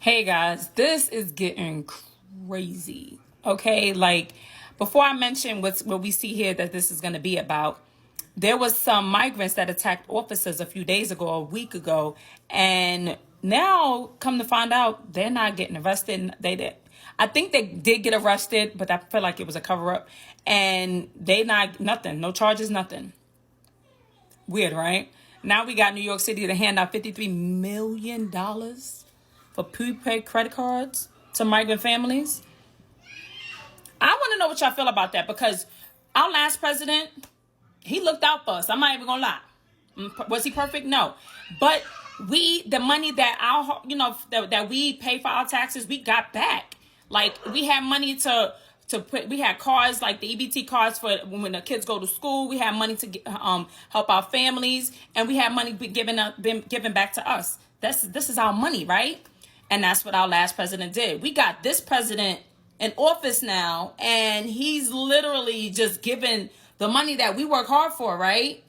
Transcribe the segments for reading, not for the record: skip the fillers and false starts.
Hey guys, this is getting crazy. Okay, like before I mention what we see here that this is going to be about, there was some migrants that attacked officers a few days ago, a week ago, and now come to find out they're not getting arrested. They did. I think they did get arrested, but I feel like it was a cover up, and they not nothing, no charges, nothing. Weird, right? Now we got New York City to hand out $53 million for prepaid credit cards to migrant families. I want to know what y'all feel about that because our last president, he looked out for us. I'm not even gonna lie. Was he perfect? No. But the money that that we pay for our taxes, we got back. Like we had money to put. We had cards like the EBT cards for when the kids go to school. We had money to help our families, and we had money been given back to us. This is our money, right? And that's what our last president did. We got this president in office now, and he's literally just giving the money that we work hard for, right?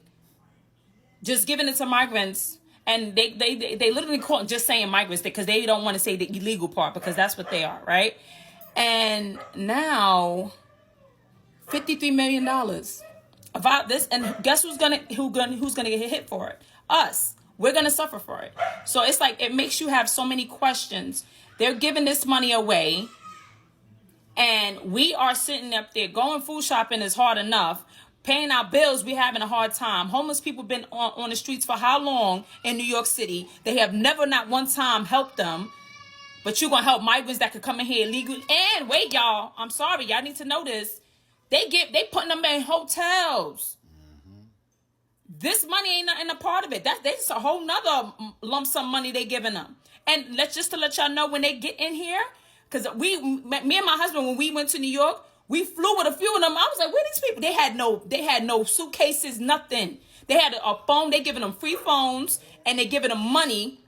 Just giving it to migrants. And they literally call it just saying migrants because they don't want to say the illegal part because that's what they are, right? And now $53 million about this, and guess who's gonna get hit for it? Us. We're going to suffer for it. So it's like it makes you have so many questions. They're giving this money away, and we are sitting up there going food shopping is hard enough. Paying our bills, we're having a hard time. Homeless people been on the streets for how long in New York City? They have never, not one time, helped them. But you're going to help migrants that could come in here illegally. And wait, y'all, I'm sorry. Y'all need to know this. They putting them in hotels. This money ain't nothing a part of it. That's a whole nother lump sum money they giving them. And to let y'all know when they get in here, because me and my husband, when we went to New York, we flew with a few of them. I was like, where are these people? They had no suitcases, nothing. They had a phone. They giving them free phones, and they giving them money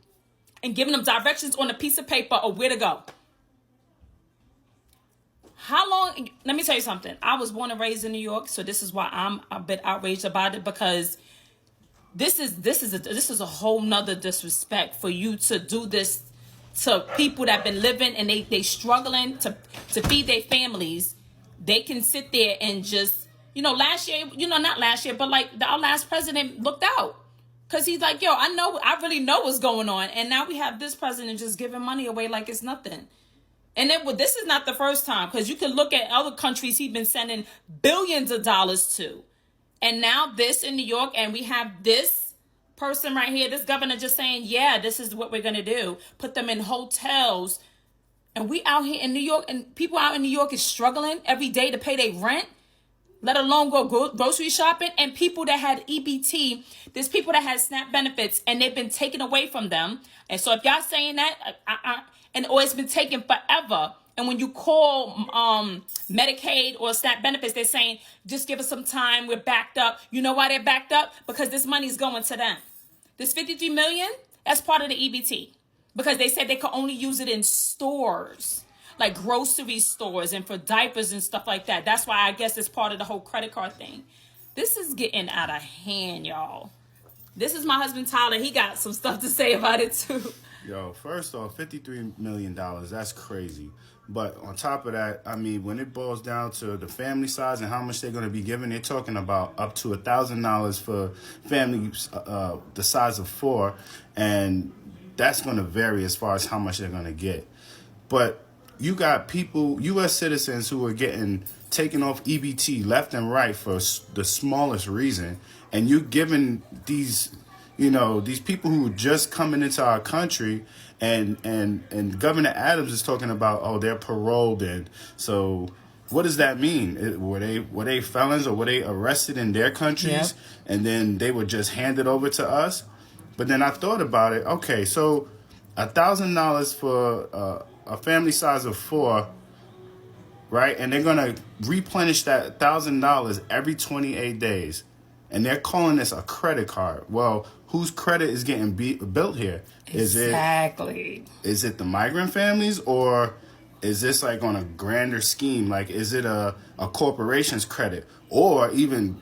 and giving them directions on a piece of paper of where to go. How long? Let me tell you something. I was born and raised in New York, so this is why I'm a bit outraged about it because this is a whole nother disrespect for you to do this to people that been living and they struggling to feed their families. They can sit there and just, last year, not last year, but like our last president looked out. Cause he's like, I really know what's going on. And now we have this president just giving money away like it's nothing. And then this is not the first time, because you can look at other countries he's been sending billions of dollars to. And now this in New York, and we have this person right here, this governor just saying, yeah, this is what we're going to do. Put them in hotels. And we out here in New York, and people out in New York is struggling every day to pay their rent, let alone go grocery shopping. And people that had EBT, there's people that had SNAP benefits, and they've been taken away from them. And so if y'all saying that, or it's been taken forever. And when you call Medicaid or SNAP benefits, they're saying, just give us some time. We're backed up. You know why they're backed up? Because this money's going to them. This $53 million, that's part of the EBT. Because they said they could only use it in stores, like grocery stores and for diapers and stuff like that. That's why I guess it's part of the whole credit card thing. This is getting out of hand, y'all. This is my husband, Tyler. He got some stuff to say about it, too. Yo, first off, $53 million, that's crazy. But on top of that, I mean, when it boils down to the family size and how much they're going to be giving, they're talking about up to $1,000 for families the size of 4. And that's going to vary as far as how much they're going to get. But you got people, U.S. citizens who are getting taken off EBT left and right for the smallest reason. And you giving these people who are just coming into our country, and Governor Adams is talking about, they're paroled in. So what does that mean? Were they felons, or were they arrested in their countries? Yep. And then they were just handed over to us? But then I thought about it. Okay, so $1,000 for a family size of 4, right? And they're going to replenish that $1,000 every 28 days. And they're calling this a credit card. Well, whose credit is getting built here? Exactly. Is it the migrant families, or is this like on a grander scheme? Like, is it a corporation's credit? Or even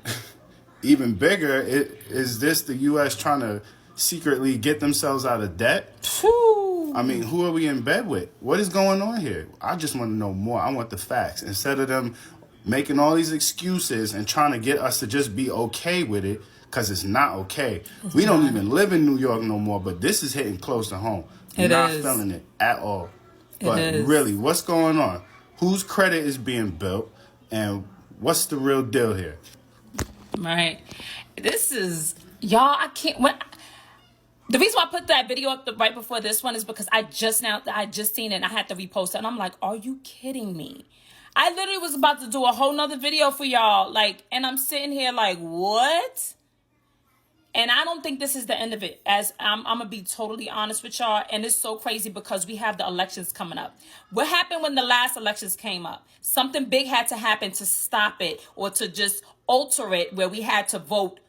bigger, is this the U.S. trying to secretly get themselves out of debt? Whew. I mean, who are we in bed with? What is going on here? I just want to know more. I want the facts. Instead of them making all these excuses and trying to get us to just be okay with it, because it's not okay. We don't even live in New York no more, but this is hitting close to home. Not feeling it at all. But really, what's going on? Whose credit is being built? And what's the real deal here? Right. This is, y'all, I can't, the reason why I put that video up right before this one is because I just seen it and I had to repost it. And I'm like, are you kidding me? I literally was about to do a whole nother video for y'all. Like, and I'm sitting here like, what? And I don't think this is the end of it. As I'm going to be totally honest with y'all. And it's so crazy because we have the elections coming up. What happened when the last elections came up? Something big had to happen to stop it or to just alter it, where we had to vote.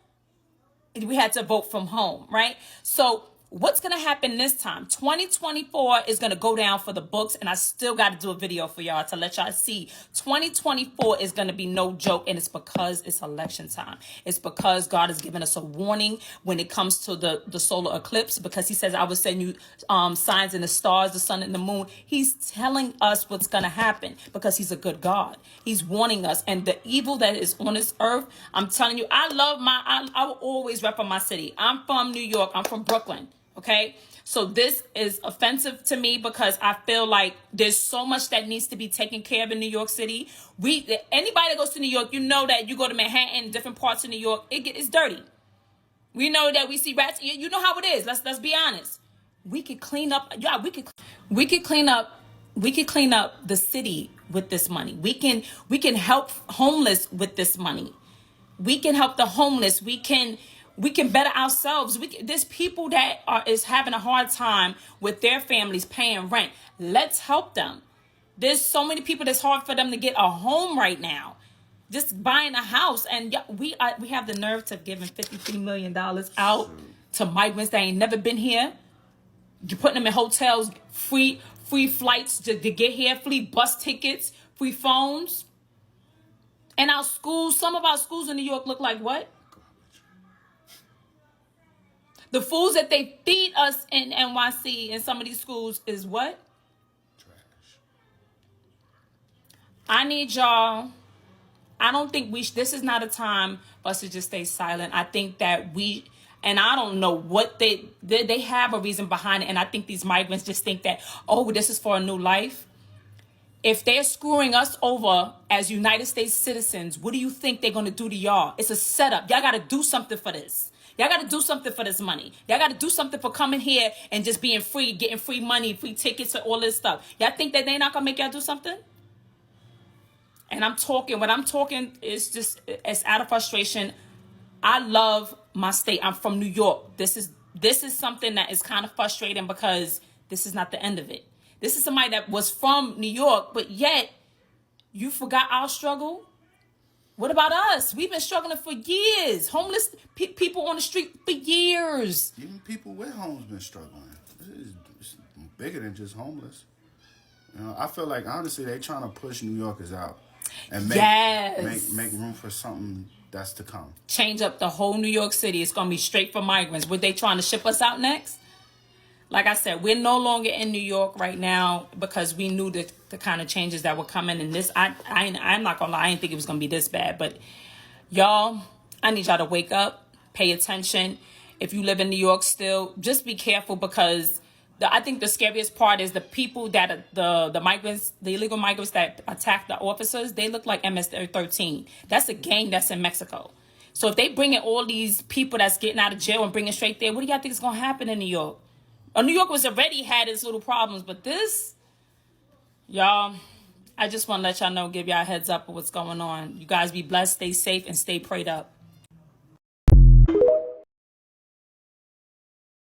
We had to vote from home, right? So what's going to happen this time? 2024 is going to go down for the books, and I still got to do a video for y'all to let y'all see. 2024 is going to be no joke, and it's because it's election time. It's because God has given us a warning when it comes to the solar eclipse, because he says, I will send you signs in the stars, the sun, and the moon. He's telling us what's going to happen because he's a good God. He's warning us, and the evil that is on this earth, I'm telling you, I will always rep on my city. I'm from New York. I'm from Brooklyn. Okay, so this is offensive to me because I feel like there's so much that needs to be taken care of in New York City. Anybody that goes to New York, you know that you go to Manhattan, different parts of New York, it's dirty. We know that we see rats. You know how it is. Let's be honest. We could clean up. Yeah, we could clean up the city with this money. We can help homeless with this money. We can help the homeless. We can better ourselves. There's people that is having a hard time with their families paying rent. Let's help them. There's so many people that's hard for them to get a home right now. Just buying a house. And we have the nerve to giving $53 million out to migrants that ain't never been here. You're putting them in hotels, free flights to get here, free bus tickets, free phones. And our schools, some of our schools in New York look like what? The foods that they feed us in NYC in some of these schools is what? Trash. I need y'all. I don't think this is not a time for us to just stay silent. I think that and I don't know what they have a reason behind it. And I think these migrants just think that, oh, this is for a new life. If they're screwing us over as United States citizens, what do you think they're going to do to y'all? It's a setup. Y'all got to do something for this. Y'all got to do something for this money. Y'all got to do something for coming here and just being free, getting free money, free tickets, and all this stuff. Y'all think that they're not going to make y'all do something? And what I'm talking is just, it's out of frustration. I love my state. I'm from New York. This is something that is kind of frustrating because this is not the end of it. This is somebody that was from New York, but yet you forgot our struggle. What about us? We've been struggling for years. Homeless people on the street for years. Even people with homes been struggling. It's bigger than just homeless. You know, I feel like honestly they trying to push New Yorkers out and make room for something that's to come. Change up the whole New York City. It's gonna be straight for migrants. Were they trying to ship us out next? Like I said, we're no longer in New York right now because we knew the kind of changes that were coming. And this, I'm not gonna lie, I didn't think it was gonna be this bad. But y'all, I need y'all to wake up, pay attention. If you live in New York still, just be careful because I think the scariest part is the people that the migrants, the illegal migrants that attack the officers. They look like MS-13. That's a gang that's in Mexico. So if they bring in all these people that's getting out of jail and bring it straight there, what do y'all think is gonna happen in New York? New York was already had its little problems, but this, y'all, I just want to let y'all know, give y'all a heads up of what's going on. You guys be blessed, stay safe, and stay prayed up.